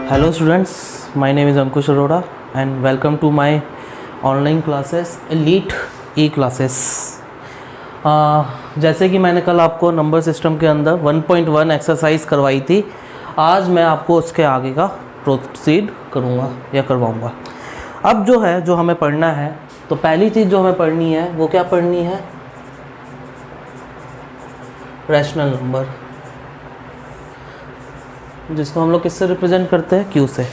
Hello students, my name is Ankush Arora and welcome to my online classes Elite E-classes। जैसे कि मैंने कल आपको नंबर सिस्टम के अंदर 1.1 एक्सरसाइज करवाई थी, आज मैं आपको उसके आगे का प्रोसीड करूँगा या करवाऊँगा। अब जो है जो हमें पढ़ना है, तो पहली चीज़ जो हमें पढ़नी है वो क्या पढ़नी है? रैशनल नंबर, जिसको हम लोग किससे रिप्रेजेंट करते हैं? क्यू से।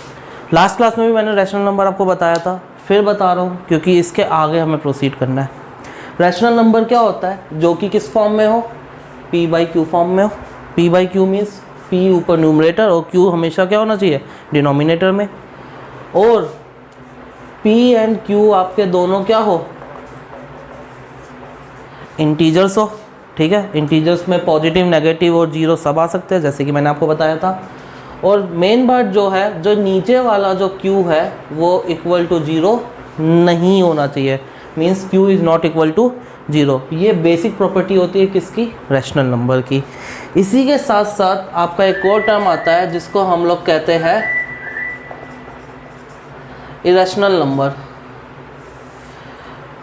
लास्ट क्लास में भी मैंने रैशनल नंबर आपको बताया था, फिर बता रहा हूँ क्योंकि इसके आगे हमें प्रोसीड करना है। रैशनल नंबर क्या होता है? जो कि किस फॉर्म में हो? p बाई क्यू फॉर्म में हो। p by Q means p ऊपर न्यूमरेटर और q हमेशा क्या होना चाहिए? डिनोमिनेटर में। और p एंड q आपके दोनों क्या हो? इंटीजर्स हो। ठीक है, इंटीजर्स में पॉजिटिव, नेगेटिव और जीरो सब आ सकते हैं, जैसे कि मैंने आपको बताया था। और मेन बात जो है, जो नीचे वाला जो q है वो इक्वल टू जीरो नहीं होना चाहिए, means q is not equal to zero. ये बेसिक प्रॉपर्टी होती है किसकी? रैशनल नंबर की। इसी के साथ साथ आपका एक और टर्म आता है जिसको हम लोग कहते हैं इरेशनल नंबर।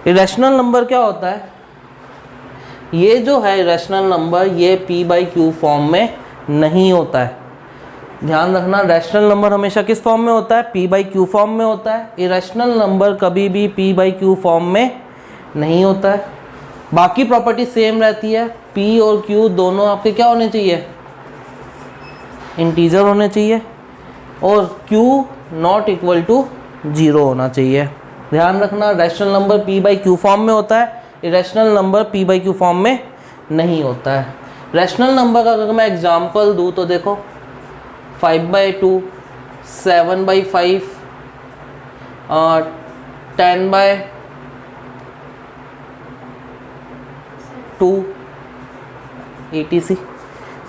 इरेशनल नंबर क्या होता है? ये जो है इरेशनल नंबर, ये p बाई क्यू फॉर्म में नहीं होता है। ध्यान रखना, रैशनल नंबर हमेशा किस फॉर्म में होता है? p बाई क्यू फॉर्म में होता है। इरेशनल नंबर कभी भी p बाई क्यू फॉर्म में नहीं होता है। बाकी प्रॉपर्टी सेम रहती है, p और q दोनों आपके क्या होने चाहिए? इंटीजर होने चाहिए, और q not equal to zero होना चाहिए। ध्यान रखना, rational number p by Q form में होता है, irrational number p by Q form में नहीं होता है। रैशनल नंबर का अगर मैं एग्जांपल दूँ तो देखो, 5/2, 7/5, 10/2 etc।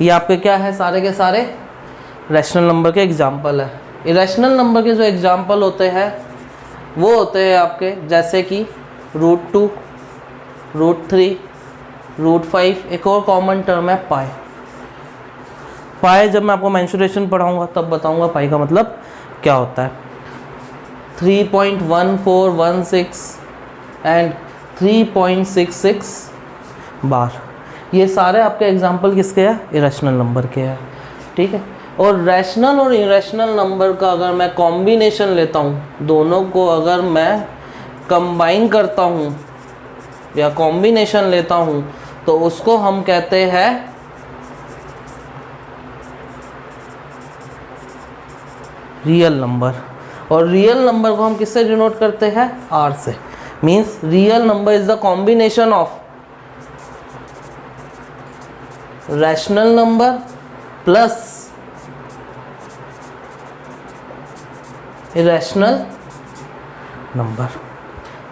ये आपके क्या है? सारे के सारे रैशनल नंबर के एग्जांपल है। इरेशनल नंबर के जो एग्जांपल होते हैं वो होते हैं आपके, जैसे कि √2, √3, √5। एक और कॉमन टर्म है पाई। पाई जब मैं आपको मेंशुरेशन पढ़ाऊंगा तब बताऊंगा पाई का मतलब क्या होता है। 3.1416 एंड 3.66 बार, ये सारे आपके एग्जांपल किसके हैं? इरेशनल नंबर के हैं। ठीक है, और रैशनल और इरेशनल नंबर का अगर मैं कॉम्बिनेशन लेता हूँ, दोनों को अगर मैं कंबाइन करता हूँ या कॉम्बिनेशन लेता हूँ, तो उसको हम कहते हैं रियल नंबर। और रियल नंबर को हम किससे डिनोट करते हैं? R से। Means real number is the combination of rational number plus irrational number.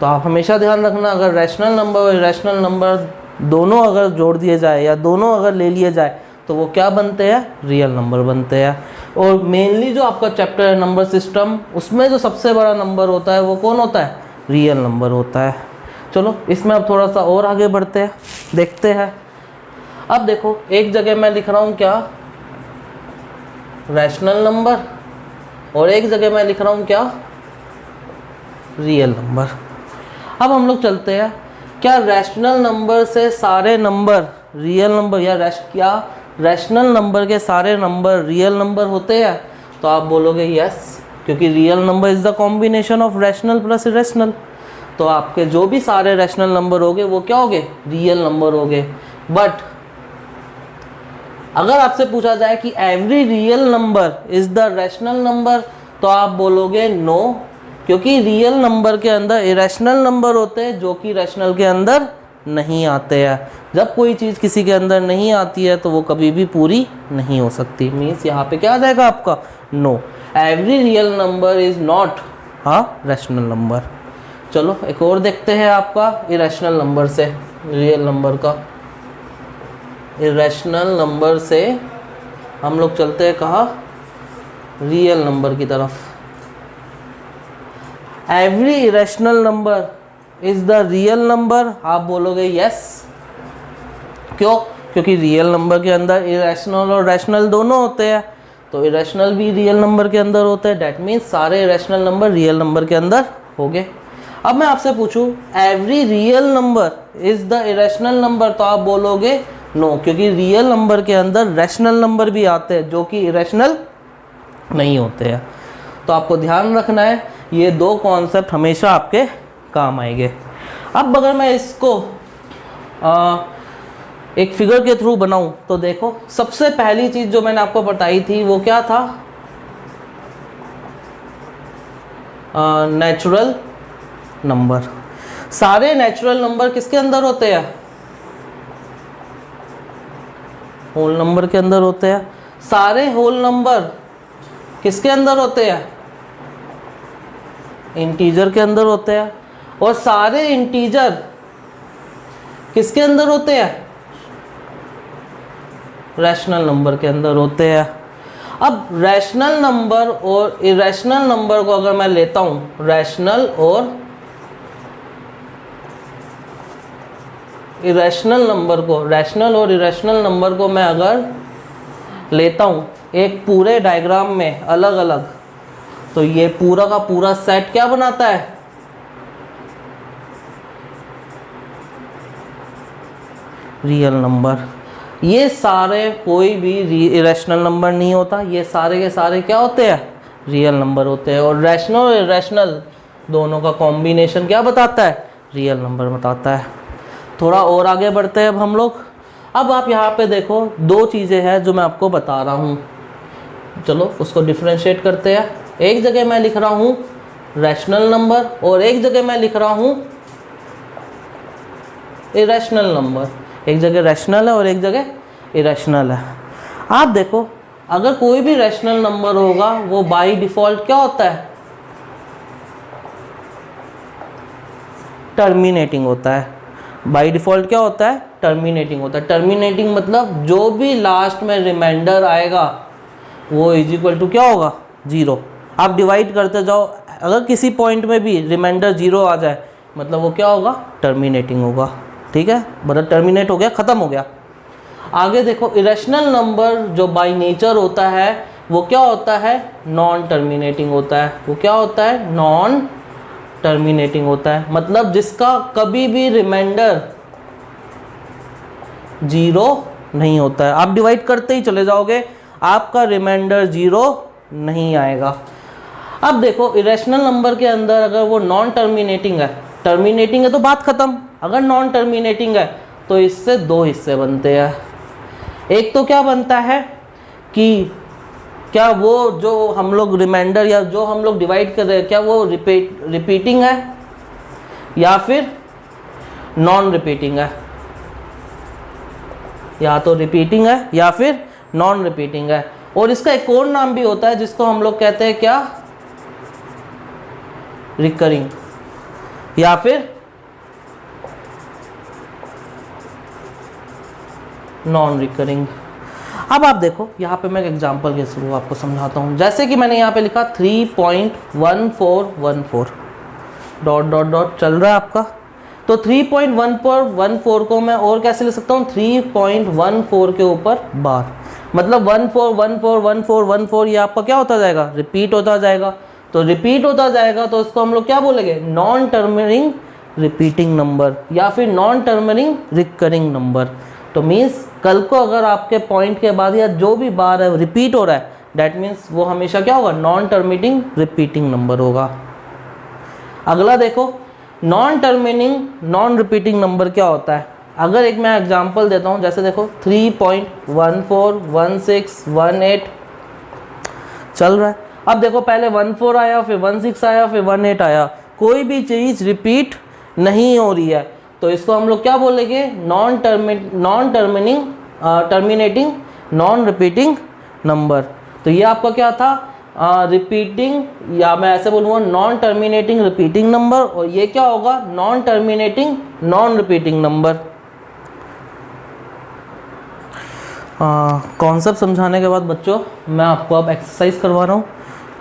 तो आप हमेशा ध्यान रखना, अगर रैशनल नंबर और इरेशनल नंबर दोनों अगर जोड़ दिए जाए या दोनों अगर ले लिए जाए तो वो क्या बनते हैं? रियल नंबर बनते हैं। और मेनली जो आपका चैप्टर है नंबर सिस्टम, उसमें जो सबसे बड़ा नंबर होता है वो कौन होता है? रियल नंबर होता है। चलो इसमें अब थोड़ा सा और आगे बढ़ते हैं, देखते हैं। अब देखो, एक जगह मैं लिख रहा हूँ क्या? रैशनल नंबर, और एक जगह मैं लिख रहा हूँ क्या? Real number. अब हम लोग चलते हैं, क्या रैशनल नंबर से सारे नंबर रियल नंबर, या क्या रैशनल नंबर के सारे नंबर रियल नंबर होते हैं? तो आप बोलोगे यस, क्योंकि real number is the combination of rational plus irrational. तो आपके जो भी सारे रैशनल नंबर होंगे वो क्या होंगे? रियल नंबर होंगे। बट अगर आपसे पूछा जाए कि every real number is the rational number, तो आप बोलोगे नो, क्योंकि रियल नंबर के अंदर इरेशनल नंबर होते हैं जो कि रैशनल के अंदर नहीं आते हैं। जब कोई चीज़ किसी के अंदर नहीं आती है तो वो कभी भी पूरी नहीं हो सकती। मीन्स यहाँ पे क्या आ जाएगा आपका? No, every real number is not rational number. चलो एक और देखते हैं आपका इरेशनल नंबर से रियल नंबर का। इरेशनल नंबर से हम लोग चलते हैं कहाँ? रियल नंबर की तरफ। Every irrational number is the real number, आप बोलोगे यस। क्यों? क्योंकि रियल नंबर के अंदर इरेशनल और रैशनल दोनों होते हैं। तो इरेशनल भी रियल नंबर के अंदर होते हैं, डैट मीन्स सारे इरेशनल नंबर रियल नंबर के अंदर हो गए। अब मैं आपसे पूछूं every real number is the irrational number, तो आप बोलोगे नो, क्योंकि रियल नंबर के अंदर रैशनल नंबर भी आते हैं जो कि इरेशनल नहीं होते हैं। तो आपको ध्यान रखना है, ये दो कॉन्सेप्ट हमेशा आपके काम आएंगे। अब अगर मैं इसको एक फिगर के थ्रू बनाऊं तो देखो, सबसे पहली चीज जो मैंने आपको बताई थी वो क्या था, नेचुरल नंबर। सारे नेचुरल नंबर किसके अंदर होते हैं, होल नंबर के अंदर होते हैं। सारे होल नंबर किसके अंदर होते हैं, इंटीजर के अंदर होते हैं। और सारे इंटीजर किसके अंदर होते हैं, रैशनल नंबर के अंदर होते हैं। अब रैशनल नंबर और इरेशनल नंबर को अगर मैं लेता हूं, रैशनल और इरेशनल नंबर को, रैशनल और इरेशनल नंबर को मैं अगर लेता हूं एक पूरे डायग्राम में अलग अलग, तो ये पूरा का पूरा सेट क्या बनाता है, रियल नंबर। ये सारे कोई भी इरेशनल नंबर नहीं होता, ये सारे के सारे क्या होते हैं, रियल नंबर होते हैं। और रैशनल और इरेशनल दोनों का कॉम्बिनेशन क्या बताता है, रियल नंबर बताता है। थोड़ा और आगे बढ़ते हैं अब हम लोग। अब आप यहाँ पे देखो दो चीज़ें हैं जो मैं आपको बता रहा हूँ, चलो उसको डिफ्रेंशिएट करते हैं। एक जगह मैं लिख रहा हूँ रैशनल नंबर और एक जगह मैं लिख रहा हूँ इरेशनल नंबर। एक जगह रैशनल है और एक जगह इरेशनल है। आप देखो अगर कोई भी रैशनल नंबर होगा वो बाय डिफ़ॉल्ट क्या होता है, टर्मिनेटिंग होता है। बाय डिफ़ॉल्ट क्या होता है, टर्मिनेटिंग होता है। टर्मिनेटिंग मतलब जो भी लास्ट में रिमाइंडर आएगा वो इज इक्वल टू क्या होगा, ज़ीरो। आप डिवाइड करते जाओ, अगर किसी पॉइंट में भी रिमाइंडर ज़ीरो आ जाए मतलब वो क्या होगा, टर्मिनेटिंग होगा। ठीक है, मतलब टर्मिनेट हो गया, ख़त्म हो गया। आगे देखो इरेशनल नंबर जो बाय नेचर होता है वो क्या होता है, नॉन टर्मिनेटिंग होता है। वो क्या होता है, नॉन टर्मिनेटिंग होता है, मतलब जिसका कभी भी रिमाइंडर ज़ीरो नहीं होता है। आप डिवाइड करते ही चले जाओगे, आपका रिमाइंडर ज़ीरो नहीं आएगा। अब देखो इरेशनल नंबर के अंदर अगर वो नॉन टर्मिनेटिंग है, टर्मिनेटिंग है तो बात ख़त्म। अगर नॉन टर्मिनेटिंग है तो इससे दो हिस्से बनते हैं। एक तो क्या बनता है कि क्या वो जो हम लोग रिमाइंडर या जो हम लोग डिवाइड कर रहे हैं क्या वो रिपीटिंग है या फिर नॉन रिपीटिंग है, या तो रिपीटिंग है या फिर नॉन रिपीटिंग है। और इसका एक और नाम भी होता है जिसको हम लोग कहते हैं क्या, रिकरिंग या फिर नॉन रिकरिंग। अब आप देखो यहाँ पे मैं एक एग्जांपल के थ्रू आपको समझाता हूँ। जैसे कि मैंने यहाँ पे लिखा 3.1414 डॉट डॉट डॉट चल रहा है आपका, तो 3.1414 को मैं और कैसे लिख सकता हूँ, 3.14 के ऊपर बार, मतलब 14141414 ये आपका क्या होता जाएगा, रिपीट होता जाएगा। तो रिपीट होता जाएगा तो उसको हम लोग क्या बोलेंगे, नॉन टर्मिनेटिंग रिपीटिंग नंबर या फिर नॉन टर्मिनेटिंग रिकरिंग नंबर। तो मीन्स कल को अगर आपके पॉइंट के बाद या जो भी बार है रिपीट हो रहा है, डैट मीन्स वो हमेशा क्या होगा, नॉन टर्मिनेटिंग रिपीटिंग नंबर होगा। अगला देखो non terminating non repeating number क्या होता है। अगर एक मैं एग्जांपल देता हूँ, जैसे देखो 3.141618 चल रहा है। अब देखो पहले 14 आया, फिर 16 आया, फिर 18 आया, कोई भी चीज़ रिपीट नहीं हो रही है, तो इसको हम लोग क्या बोलेंगे, non terminating non repeating number. तो ये आपका क्या था, रिपीटिंग, या मैं ऐसे बोलूँगा नॉन टर्मिनेटिंग रिपीटिंग नंबर, और ये क्या होगा, non terminating non repeating number. Concept समझाने के बाद बच्चों मैं आपको अब एक्सरसाइज करवा रहा हूँ।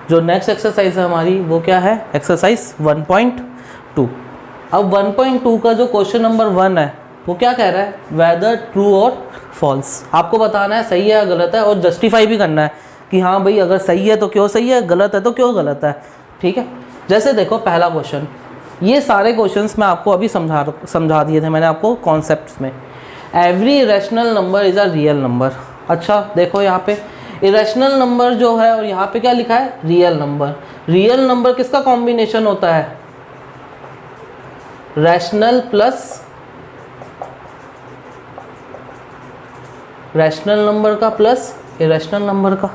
जो नेक्स्ट एक्सरसाइज है हमारी वो क्या है, एक्सरसाइज 1.2। अब 1.2 का जो क्वेश्चन नंबर 1 है वो क्या कह रहा है, वेदर ट्रू और फॉल्स। आपको बताना है सही है या गलत है, और जस्टिफाई भी करना है कि हाँ भाई अगर सही है तो क्यों सही है, गलत है तो क्यों गलत है। ठीक है, जैसे देखो पहला क्वेश्चन, ये सारे क्वेश्चंस मैं आपको अभी समझा दिए थे मैंने आपको कॉन्सेप्ट्स में। Every irrational number is a real number. अच्छा देखो यहाँ पे इरेशनल नंबर जो है और यहाँ पे क्या लिखा है, रियल नंबर। रियल नंबर किसका कॉम्बिनेशन होता है, रैशनल प्लस रैशनल नंबर का प्लस इरेशनल नंबर का।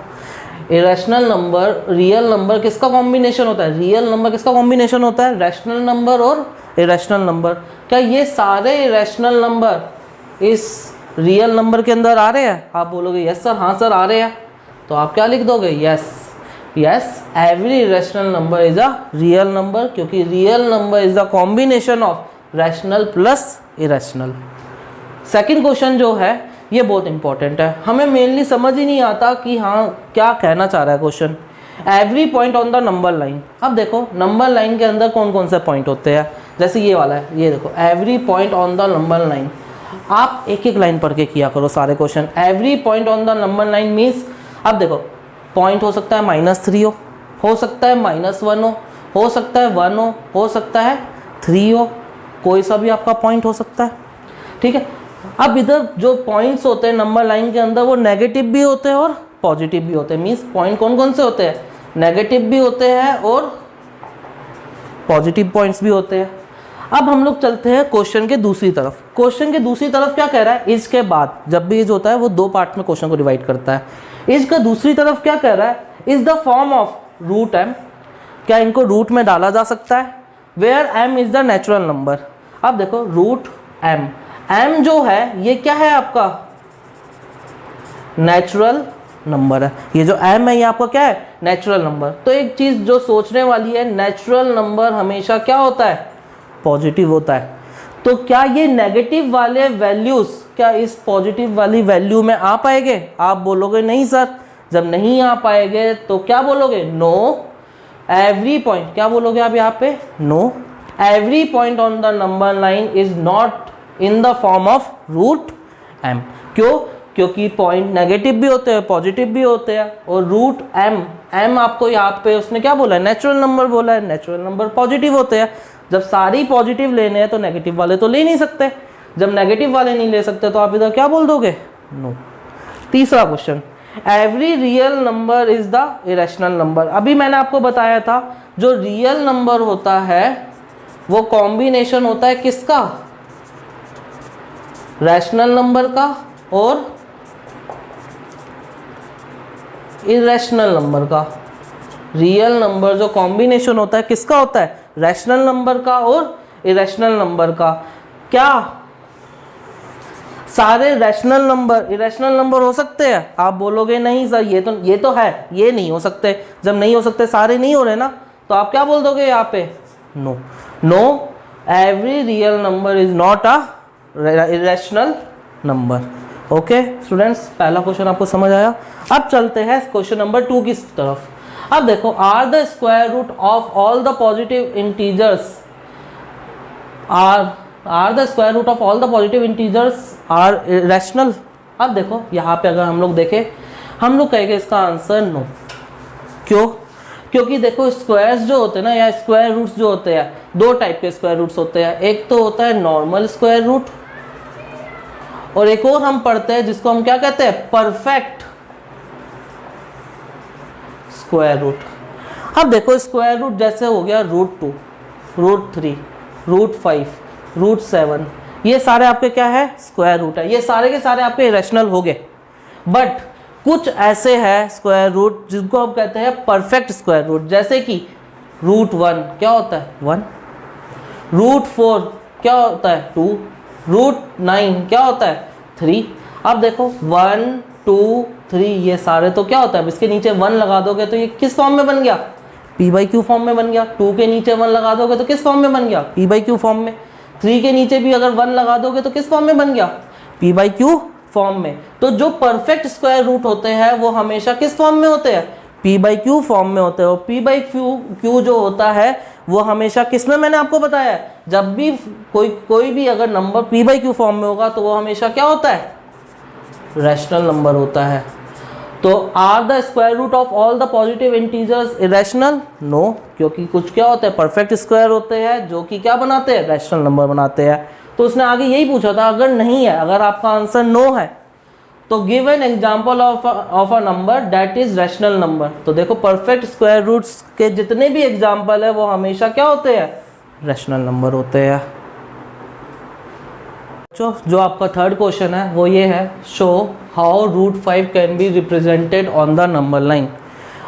इरेशनल नंबर रियल नंबर किसका कॉम्बिनेशन होता है, रियल नंबर किसका कॉम्बिनेशन होता है, रैशनल नंबर और इरेशनल नंबर। क्या ये सारे इरेशनल नंबर इस रियल नंबर के अंदर आ रहे हैं? आप बोलोगे यस सर, हाँ सर आ रहे हैं, तो आप क्या लिख दोगे, yes every irrational number is a real number, क्योंकि real number is the combination of rational plus irrational. Second question जो है ये बहुत इंपॉर्टेंट है, हमें मेनली समझ ही नहीं आता कि हाँ क्या कहना चाह रहा है question. Every point on the number line. अब देखो नंबर लाइन के अंदर कौन कौन से पॉइंट होते हैं, जैसे ये वाला है, ये देखो every point on the number line. आप एक एक लाइन पढ़ के किया करो सारे question. Every point on the number line means, अब देखो पॉइंट हो सकता है -3 हो सकता है -1 हो सकता है 1 हो सकता है 3 हो, कोई सा भी आपका पॉइंट हो सकता है। ठीक है, अब इधर जो पॉइंट्स होते हैं नंबर लाइन के अंदर वो नेगेटिव भी होते हैं और पॉजिटिव भी होते हैं। मीन्स पॉइंट कौन कौन से होते हैं, नेगेटिव भी होते हैं और पॉजिटिव पॉइंट्स भी होते हैं। अब हम लोग चलते हैं क्वेश्चन के दूसरी तरफ। क्वेश्चन के दूसरी तरफ क्या कह रहा है, इज के बाद जब भी इज होता है वो 2 पार्ट में क्वेश्चन को डिवाइड करता है। इज का दूसरी तरफ क्या कह रहा है, is the form of root m, क्या इनको रूट में डाला जा सकता है, where m is the natural number. अब देखो रूट m जो है ये क्या है आपका नेचुरल नंबर है। ये जो m है ये आपका क्या है, नेचुरल नंबर। तो एक चीज जो सोचने वाली है, नेचुरल नंबर हमेशा क्या होता है, पॉजिटिव होता है। तो क्या ये नेगेटिव वाले वैल्यूज क्या इस पॉजिटिव वाली वैल्यू में आ पाएंगे? आप बोलोगे नहीं सर। जब नहीं आ पाएंगे तो क्या बोलोगे, नो एवरी पॉइंट, क्या बोलोगे आप यहाँ पे, no every point on the number line is not in the form of root m। क्यों? क्योंकि पॉइंट नेगेटिव भी होते हैं पॉजिटिव भी होते हैं, और रूट m आपको यहाँ पे उसने क्या बोला है, नेचुरल नंबर बोला है। नेचुरल नंबर पॉजिटिव होते हैं। जब सारी पॉजिटिव लेने हैं तो नेगेटिव वाले तो ले नहीं सकते। जब नेगेटिव वाले नहीं ले सकते तो आप इधर क्या बोल दोगे, नो। तीसरा question, every real number is the irrational number. अभी मैंने आपको बताया था जो रियल नंबर होता है वो कॉम्बिनेशन होता है किसका, रैशनल नंबर का और इरेशनल नंबर का। रियल नंबर जो कॉम्बिनेशन होता है किसका होता है, रैशनल नंबर का और इरेशनल नंबर का। क्या सारे रैशनल नंबर इरेशनल नंबर हो सकते हैं? आप बोलोगे नहीं सर ये तो है, ये नहीं हो सकते। जब नहीं हो सकते, सारे नहीं हो रहे ना, तो आप क्या बोल दोगे यहाँ पे, no every real number is not a irrational number. Okay students, पहला क्वेश्चन आपको समझ आया। अब चलते हैं क्वेश्चन नंबर 2 की तरफ। अब देखो, are the square root of all the positive integers are the square root of all the positive integers are rational. अब देखो यहाँ पे अगर हम लोग देखें, हम लोग कहेंगे इसका आंसर नो। क्यों? क्योंकि देखो स्क्वायर्स जो होते हैं ना, या स्क्वायर रूट्स जो होते हैं, 2 टाइप के स्क्वायर रूट्स होते हैं। एक तो होता है नॉर्मल स्क्वायर रूट, और एक और हम पढ़ते हैं जिसको हम क्या कहते हैं, परफेक्ट स्क्वायर रूट। अब देखो स्क्वायर रूट जैसे हो गया √2, √3, √5, √7, ये सारे आपके क्या है, स्क्वायर रूट है। ये सारे के सारे आपके इरेशनल हो गए। बट कुछ ऐसे हैं स्क्वायर रूट जिनको हम कहते हैं परफेक्ट स्क्वायर रूट, जैसे कि √1 क्या होता है, 1, √4 क्या होता है, 2, √9 क्या होता है, 3। अब देखो 1, 2, 3 ये सारे तो क्या होता है, इसके नीचे 1 लगा दोगे तो ये किस फॉर्म में बन गया, p/q फॉर्म में बन गया। 2 के नीचे 1 लगा दोगे तो किस फॉर्म में बन गया, p/q फॉर्म में। 3 के नीचे भी अगर 1 लगा दोगे तो किस फॉर्म में बन गया, p/q फॉर्म में। तो जो परफेक्ट स्क्वायर रूट होते हैं वो हमेशा किस फॉर्म में होते हैं, p/q फॉर्म में होते हैं। और p/q जो होता है वो हमेशा किस में, मैंने आपको बताया है, जब भी कोई भी अगर नंबर p/q फॉर्म में होगा तो वो हमेशा क्या होता है, रैशनल नंबर होता है। तो are the square root of all the positive integers irrational? No, क्योंकि कुछ क्या होते हैं परफेक्ट स्क्वायर होते हैं जो कि क्या बनाते हैं, रैशनल नंबर बनाते हैं। तो उसने आगे यही पूछा था, अगर नहीं है, अगर आपका आंसर नो है तो give an example of a number that is rational number. तो देखो परफेक्ट स्क्वायर रूट्स के जितने भी एग्जाम्पल है वो हमेशा क्या होते हैं, रैशनल नंबर होते हैं। जो आपका थर्ड क्वेश्चन है वो ये है, show how root 5 can be represented on the number line.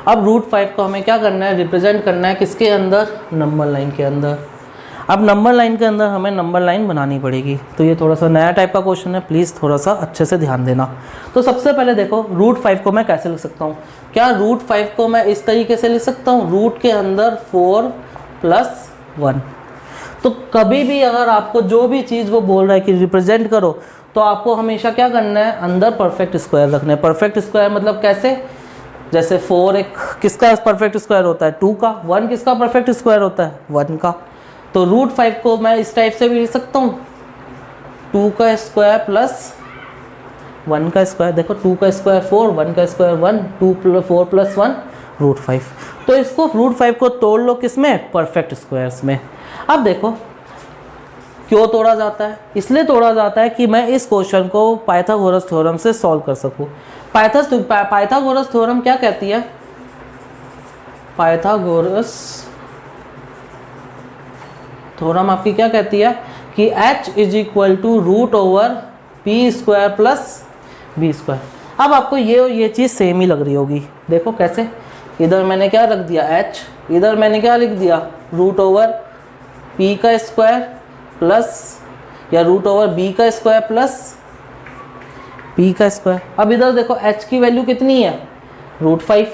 अब रूट 5 को हमें क्या करना है, रिप्रेजेंट करना है किसके अंदर, नंबर लाइन के अंदर। अब नंबर लाइन के अंदर हमें नंबर लाइन बनानी पड़ेगी। तो ये थोड़ा सा नया टाइप का क्वेश्चन है, प्लीज़ थोड़ा सा अच्छे से ध्यान देना। तो सबसे पहले देखो रूट 5 को मैं कैसे लिख सकता हूँ। क्या रूट 5 को मैं इस तरीके से लिख सकता हूँ, रूट के अंदर 4 + 1। तो कभी भी अगर आपको जो भी चीज़ वो बोल रहा है कि रिप्रेजेंट करो, तो आपको हमेशा क्या करना है, अंदर परफेक्ट स्क्वायर रखना है। परफेक्ट स्क्वायर मतलब कैसे, जैसे 4 एक किसका परफेक्ट स्क्वायर होता है, 2 का। 1 किसका परफेक्ट स्क्वायर होता है, 1 का। तो रूट 5 को मैं इस टाइप से भी लिख सकता हूँ, 2 का स्क्वायर प्लस 1 का स्क्वायर। देखो 2 का स्क्वायर 4, 1 का स्क्वायर 1, 4 + 1 रूट 5। तो इसको रूट 5 को तोड़ लो किसमें, परफेक्ट स्क्वायर्स में। अब देखो क्यों तोड़ा जाता है, इसलिए तोड़ा जाता है कि मैं इस क्वेश्चन को पाइथागोरस थ्योरम से सॉल्व कर सकूं। पाइथागोरस थ्योरम क्या कहती है, पाइथागोरस थ्योरम आपकी क्या कहती है कि h = √p² + b²। अब आपको ये चीज़ सेम ही लग रही होगी। देखो कैसे, इधर मैंने क्या रख दिया h, इधर मैंने क्या लिख दिया √p² प्लस या √b² प्लस p²। अब इधर देखो h की वैल्यू कितनी है, √5,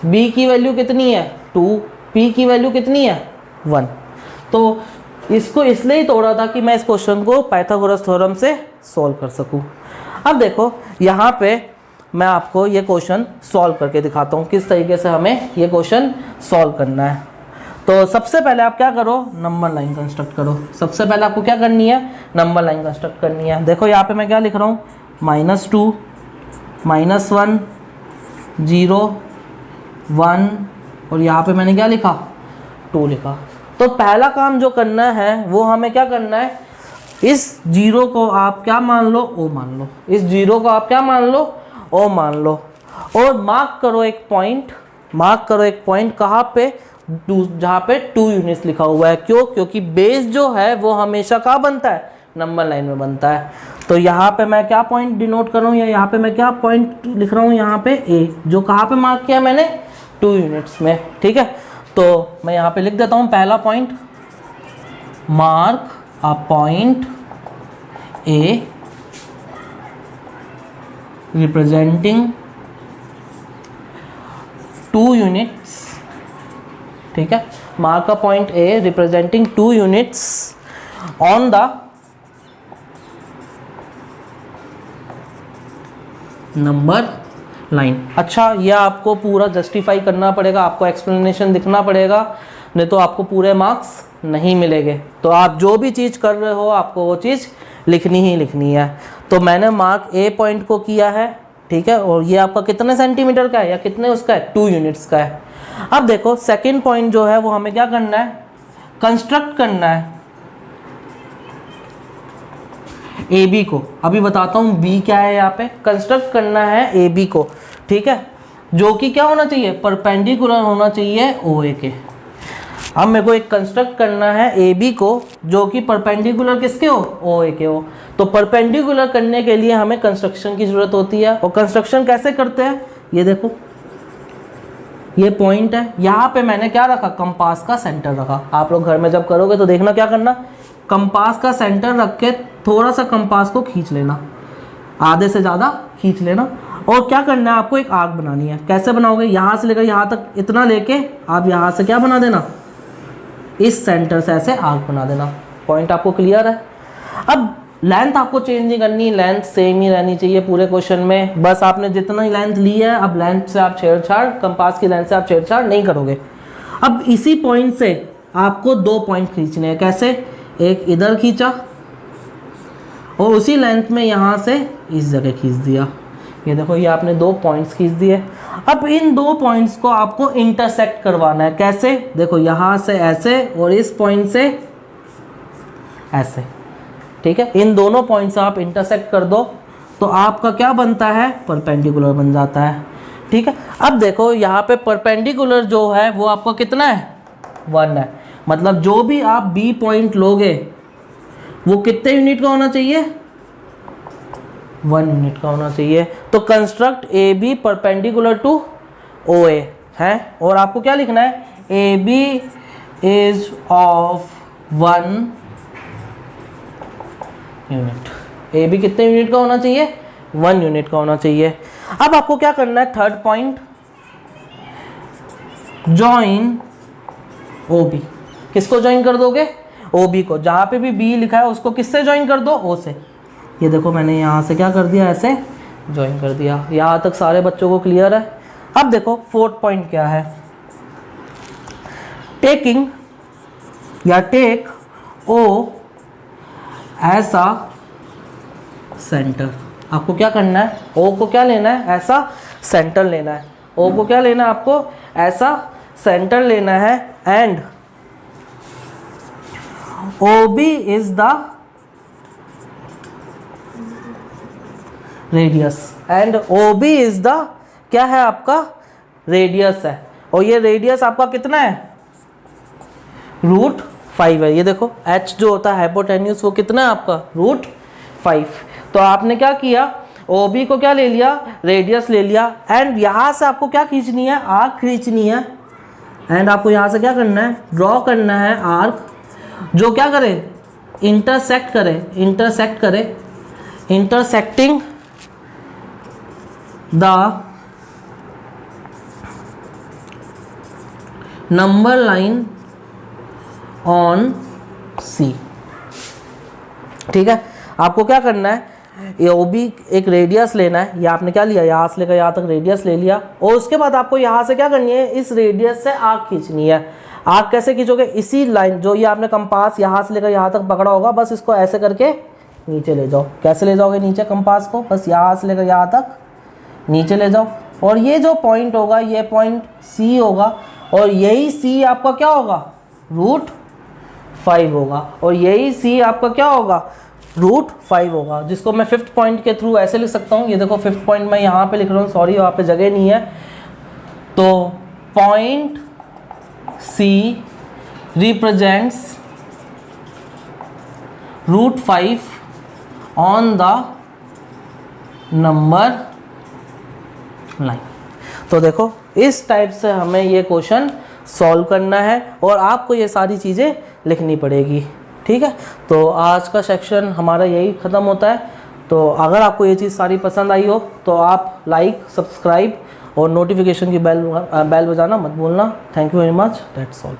b की वैल्यू कितनी है 2, p की वैल्यू कितनी है 1। तो इसको इसलिए ही तोड़ा था कि मैं इस क्वेश्चन को पाइथागोरस थ्योरम से सॉल्व कर सकूं। अब देखो यहाँ पे मैं आपको ये क्वेश्चन सॉल्व करके दिखाता हूँ किस तरीके से हमें ये क्वेश्चन सॉल्व करना है। तो सबसे पहले आप क्या करो, नंबर लाइन कंस्ट्रक्ट करो। सबसे पहले आपको क्या करनी है, नंबर लाइन कंस्ट्रक्ट करनी है। देखो यहाँ पे मैं क्या लिख रहा हूँ, -2 -1 0 1 और यहाँ पे मैंने क्या लिखा, 2 लिखा। तो पहला काम जो करना है वो हमें क्या करना है, इस 0 को आप क्या मान लो, ओ मान लो। इस 0 को आप क्या मान लो, ओ मान लो। और मार्क करो एक पॉइंट, मार्क करो एक पॉइंट कहाँ पे, जहाँ पे 2 यूनिट्स लिखा हुआ है। क्यों, क्योंकि बेस जो है वो हमेशा कहाँ बनता है, नंबर लाइन में बनता है। तो यहाँ पे मैं क्या पॉइंट डिनोट कर रहा हूँ, या यहाँ पे मैं क्या पॉइंट लिख रहा हूँ, यहाँ पे ए, जो कहाँ पे मार्क किया मैंने, 2 यूनिट्स में। ठीक है, तो मैं यहाँ पे लिख देता हूँ पहला point, mark a point A representing 2 units. ठीक है, mark a point A representing 2 units on the number line. अच्छा, यह आपको पूरा जस्टिफाई करना पड़ेगा, आपको एक्सप्लेनेशन दिखना पड़ेगा, नहीं तो आपको पूरे मार्क्स नहीं मिलेंगे। तो आप जो भी चीज़ कर रहे हो आपको वो चीज़ लिखनी ही लिखनी है। तो मैंने मार्क ए पॉइंट को किया है, ठीक है, और ये आपका कितने सेंटीमीटर का है या कितने उसका है, 2 यूनिट्स का है। अब देखो सेकेंड पॉइंट जो है वो हमें क्या करना है, कंस्ट्रक्ट करना है ए बी को। अभी बताता हूँ बी क्या है, यहाँ पे कंस्ट्रक्ट करना है ए बी को। ठीक है, जो कि क्या होना चाहिए, परपेंडिकुलर होना चाहिए ओ ए के। अब मेरे को एक कंस्ट्रक्ट करना है ए बी को जो कि परपेंडिकुलर किसके हो, ओ ए के हो। तो परपेंडिकुलर करने के लिए हमें कंस्ट्रक्शन की जरूरत होती है। और कंस्ट्रक्शन कैसे करते हैं, ये देखो ये पॉइंट है, यहाँ पे मैंने क्या रखा, कंपास का सेंटर रखा। आप लोग घर में जब करोगे तो देखना क्या करना, कंपास का सेंटर रख के थोड़ा सा कंपास को खींच लेना, आधे से ज़्यादा खींच लेना। और क्या करना है, आपको एक आर्क बनानी है। कैसे बनाओगे, यहाँ से लेकर यहाँ तक इतना लेके आप यहाँ से क्या बना देना, इस सेंटर से ऐसे आर्क बना देना। पॉइंट आपको क्लियर है। अब लेंथ आपको चेंज नहीं करनी, लेंथ सेम ही रहनी चाहिए पूरे क्वेश्चन में। बस आपने जितना ही लेंथ ली है, अब लेंथ से आप छेड़छाड़, कंपास की लेंथ से आप छेड़छाड़ नहीं करोगे। अब इसी पॉइंट से आपको 2 पॉइंट खींचने हैं। कैसे, एक इधर खींचा और उसी लेंथ में यहाँ से इस जगह खींच दिया। ये देखो ये आपने 2 पॉइंट्स खींच दिए। अब इन 2 पॉइंट्स को आपको इंटरसेक्ट करवाना है। कैसे? देखो यहाँ से ऐसे और इस पॉइंट से ऐसे, ठीक है। इन दोनों पॉइंट्स आप इंटरसेक्ट कर दो तो आपका क्या बनता है? परपेंडिकुलर बन जाता है, ठीक है। अब देखो यहाँ पे परपेंडिकुलर जो है वो आपका कितना है? 1 है। मतलब जो भी आप बी पॉइंट लोगे वो कितने यूनिट का होना चाहिए? 1 यूनिट का होना चाहिए। तो construct A B perpendicular to O A है, और आपको क्या लिखना है? A B is of 1 unit. A B कितने यूनिट का होना चाहिए? 1 यूनिट का होना चाहिए। अब आपको क्या करना है? Third point, join O B. किसको ज्वाइन कर दोगे? ओ बी को। जहां पे भी बी लिखा है उसको किससे ज्वाइन कर दो? ओ से। ये देखो मैंने यहाँ से क्या कर दिया? ऐसे ज्वाइन कर दिया। यहाँ तक सारे बच्चों को क्लियर है? अब देखो फोर्थ पॉइंट क्या है? टेकिंग या टेक ओ ऐसा सेंटर। आपको क्या करना है? ओ को क्या लेना है? ऐसा सेंटर लेना है। ओ को क्या लेना है? आपको ऐसा सेंटर लेना है। And O B is the radius. And O B is the क्या है? आपका रेडियस है। और ये रेडियस आपका कितना है? √5 है। ये देखो h जो होता है हाइपोटेन्यूज वो कितना है आपका? √5। तो आपने क्या किया? OB को क्या ले लिया? रेडियस ले लिया। एंड यहाँ से आपको क्या खींचनी है? आर्क खींचनी है। एंड आपको यहाँ से क्या करना है? ड्रॉ करना है आर्क जो क्या करे? इंटरसेक्ट करे। इंटरसेक्ट करे, intersecting the number line on C. ठीक है। आपको क्या करना है? ये OB एक रेडियस लेना है। ये आपने क्या लिया? यहाँ से लेकर यहाँ तक रेडियस ले लिया। और उसके बाद आपको यहाँ से क्या करनी है? इस रेडियस से आर्क खींचनी है। आर्क कैसे खींचोगे? इसी लाइन जो ये आपने कंपास यहाँ से लेकर यहाँ तक पकड़ा होगा, बस इसको ऐसे करके नीचे ले जाओ। कैसे ले जाओगे नीचे कंपास को? बस यहाँ से लेकर यहाँ तक नीचे ले जाओ। और ये जो पॉइंट होगा ये पॉइंट C होगा। और यही C आपका क्या होगा? √5 होगा। और यही C आपका क्या होगा? √5 होगा, जिसको मैं 5th पॉइंट के थ्रू ऐसे लिख सकता हूँ। ये देखो 5th पॉइंट मैं यहाँ पे लिख रहा हूँ, सॉरी वहाँ पे जगह नहीं है। तो point C represents √5 on the number line. तो देखो इस टाइप से हमें ये क्वेश्चन सॉल्व करना है और आपको ये सारी चीज़ें लिखनी पड़ेगी। ठीक है। तो आज का सेक्शन हमारा यही ख़त्म होता है। तो अगर आपको ये चीज़ सारी पसंद आई हो तो आप लाइक, सब्सक्राइब और नोटिफिकेशन की बेल बजाना मत भूलना। Thank you very much. That's all.